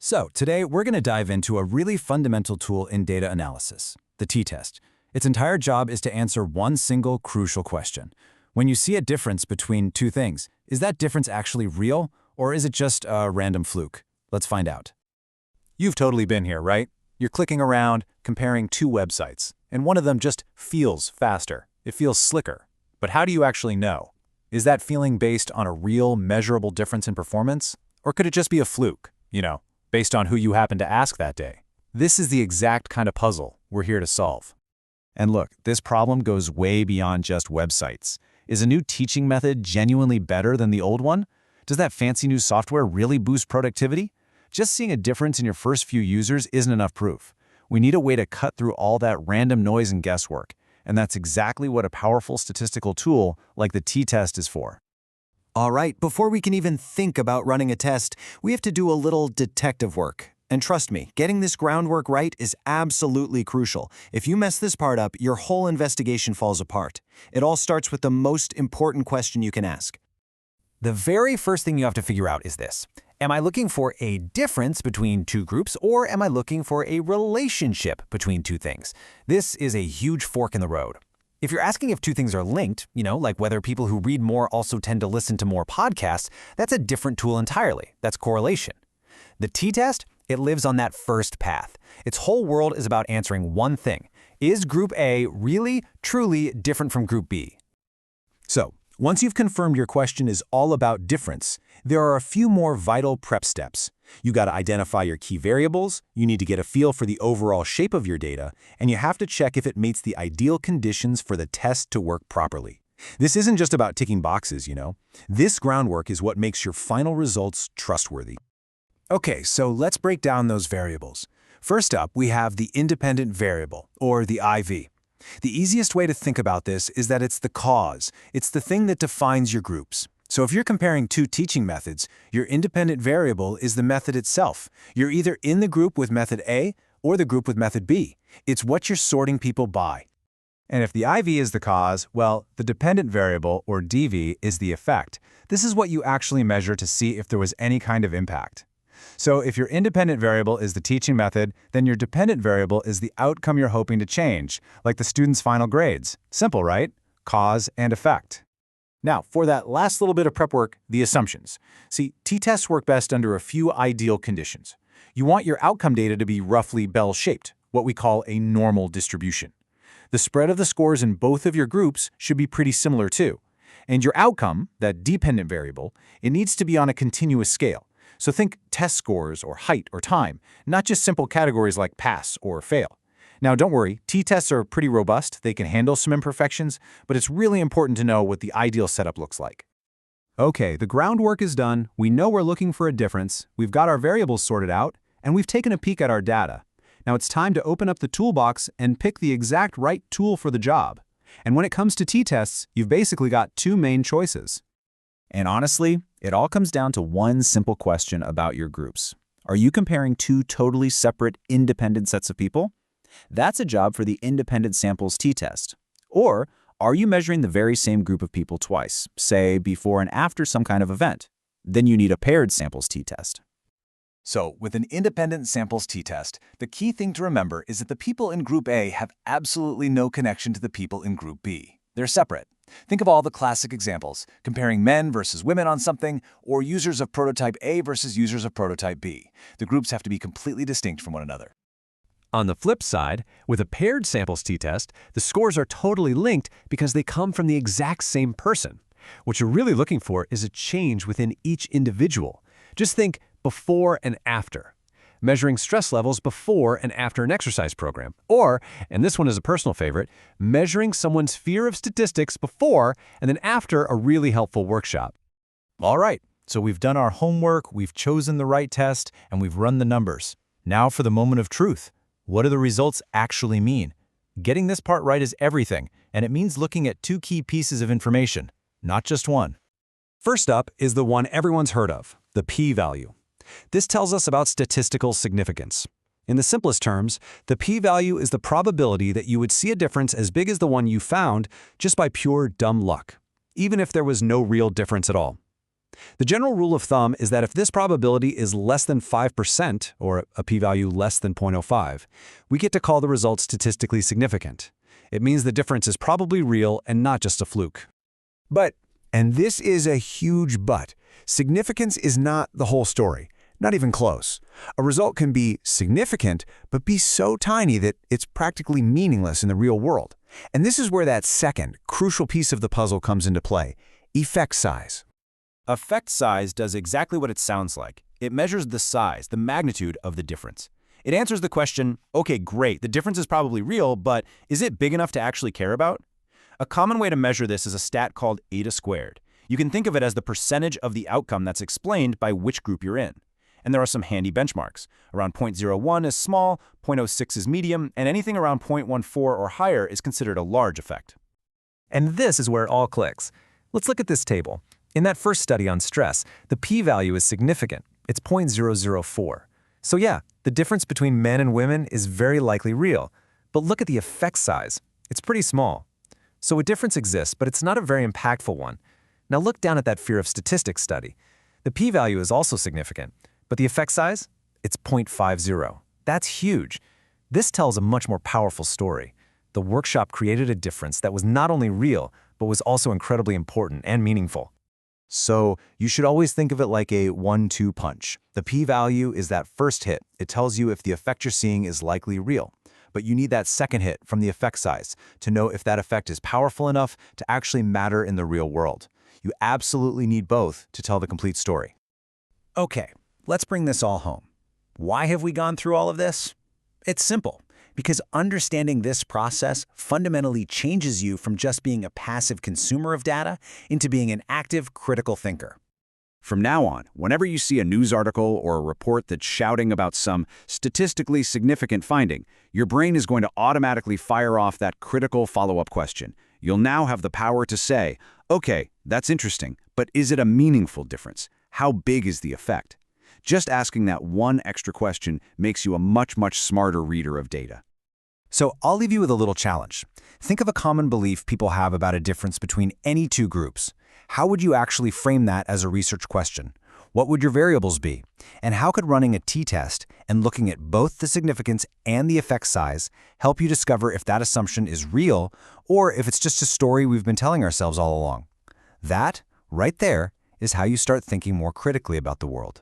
So today we're going to dive into a really fundamental tool in data analysis, the t-test. Its entire job is to answer one single crucial question. When you see a difference between two things, is that difference actually real, or is it just a random fluke? Let's find out. You've totally been here, right? You're clicking around, comparing two websites, and one of them just feels faster. It feels slicker. But how do you actually know? Is that feeling based on a real, measurable difference in performance? Or could it just be a fluke, based on who you happen to ask that day? This is the exact kind of puzzle we're here to solve. And look, this problem goes way beyond just websites. Is a new teaching method genuinely better than the old one? Does that fancy new software really boost productivity? Just seeing a difference in your first few users isn't enough proof. We need a way to cut through all that random noise and guesswork. And that's exactly what a powerful statistical tool like the t-test is for. All right, before we can even think about running a test, we have to do a little detective work. And trust me, getting this groundwork right is absolutely crucial. If you mess this part up, your whole investigation falls apart. It all starts with the most important question you can ask. The very first thing you have to figure out is this. Am I looking for a difference between two groups, or am I looking for a relationship between two things? This is a huge fork in the road. If you're asking if two things are linked, like whether people who read more also tend to listen to more podcasts, that's a different tool entirely. That's correlation. The t-test, it lives on that first path. Its whole world is about answering one thing. Is Group A really, truly different from Group B? So, once you've confirmed your question is all about difference, there are a few more vital prep steps. You got to identify your key variables, you need to get a feel for the overall shape of your data, and you have to check if it meets the ideal conditions for the test to work properly. This isn't just about ticking boxes, This groundwork is what makes your final results trustworthy. Okay, so let's break down those variables. First up, we have the independent variable, or the IV. The easiest way to think about this is that it's the cause. It's the thing that defines your groups. So if you're comparing two teaching methods, your independent variable is the method itself. You're either in the group with method A or the group with method B. It's what you're sorting people by. And if the IV is the cause, well, the dependent variable, or DV, is the effect. This is what you actually measure to see if there was any kind of impact. So if your independent variable is the teaching method, then your dependent variable is the outcome you're hoping to change, like the student's final grades. Simple, right? Cause and effect. Now, for that last little bit of prep work, the assumptions. See, t-tests work best under a few ideal conditions. You want your outcome data to be roughly bell-shaped, what we call a normal distribution. The spread of the scores in both of your groups should be pretty similar too. And your outcome, that dependent variable, it needs to be on a continuous scale. So think test scores or height or time, not just simple categories like pass or fail. Now don't worry, t-tests are pretty robust, they can handle some imperfections, but it's really important to know what the ideal setup looks like. Okay, the groundwork is done, we know we're looking for a difference, we've got our variables sorted out, and we've taken a peek at our data. Now it's time to open up the toolbox and pick the exact right tool for the job. And when it comes to t-tests, you've basically got two main choices. And honestly, it all comes down to one simple question about your groups. Are you comparing two totally separate, independent sets of people? That's a job for the independent samples t-test. Or are you measuring the very same group of people twice, say before and after some kind of event? Then you need a paired samples t-test. So with an independent samples t-test, the key thing to remember is that the people in Group A have absolutely no connection to the people in Group B. They're separate. Think of all the classic examples, comparing men versus women on something, or users of prototype A versus users of prototype B. The groups have to be completely distinct from one another. On the flip side, with a paired samples t-test, the scores are totally linked because they come from the exact same person. What you're really looking for is a change within each individual. Just think before and after. Measuring stress levels before and after an exercise program. Or, and this one is a personal favorite, measuring someone's fear of statistics before and then after a really helpful workshop. All right, so we've done our homework, we've chosen the right test, and we've run the numbers. Now for the moment of truth. What do the results actually mean? Getting this part right is everything, and it means looking at two key pieces of information, not just one. First up is the one everyone's heard of, the p-value. This tells us about statistical significance. In the simplest terms, the p-value is the probability that you would see a difference as big as the one you found just by pure dumb luck, even if there was no real difference at all. The general rule of thumb is that if this probability is less than 5%, or a p-value less than 0.05, we get to call the result statistically significant. It means the difference is probably real and not just a fluke. But, and this is a huge but, significance is not the whole story. Not even close. A result can be significant, but be so tiny that it's practically meaningless in the real world. And this is where that second, crucial piece of the puzzle comes into play: effect size. Effect size does exactly what it sounds like. It measures the size, the magnitude of the difference. It answers the question, okay, great, the difference is probably real, but is it big enough to actually care about? A common way to measure this is a stat called eta². You can think of it as the percentage of the outcome that's explained by which group you're in. And there are some handy benchmarks. Around 0.01 is small, 0.06 is medium, and anything around 0.14 or higher is considered a large effect. And this is where it all clicks. Let's look at this table. In that first study on stress, the p-value is significant. It's 0.004. So yeah, the difference between men and women is very likely real. But look at the effect size. It's pretty small. So a difference exists, but it's not a very impactful one. Now look down at that fear of statistics study. The p-value is also significant, but the effect size? It's 0.50. That's huge. This tells a much more powerful story. The workshop created a difference that was not only real, but was also incredibly important and meaningful. So you should always think of it like a 1-2 punch. The p-value is that first hit. It tells you if the effect you're seeing is likely real. But you need that second hit from the effect size to know if that effect is powerful enough to actually matter in the real world. You absolutely need both to tell the complete story. Okay, let's bring this all home. Why have we gone through all of this? It's simple. Because understanding this process fundamentally changes you from just being a passive consumer of data into being an active, critical thinker. From now on, whenever you see a news article or a report that's shouting about some statistically significant finding, your brain is going to automatically fire off that critical follow-up question. You'll now have the power to say, okay, that's interesting, but is it a meaningful difference? How big is the effect? Just asking that one extra question makes you a much, much smarter reader of data. So I'll leave you with a little challenge. Think of a common belief people have about a difference between any two groups. How would you actually frame that as a research question? What would your variables be? And how could running a t-test and looking at both the significance and the effect size help you discover if that assumption is real or if it's just a story we've been telling ourselves all along? That, right there, is how you start thinking more critically about the world.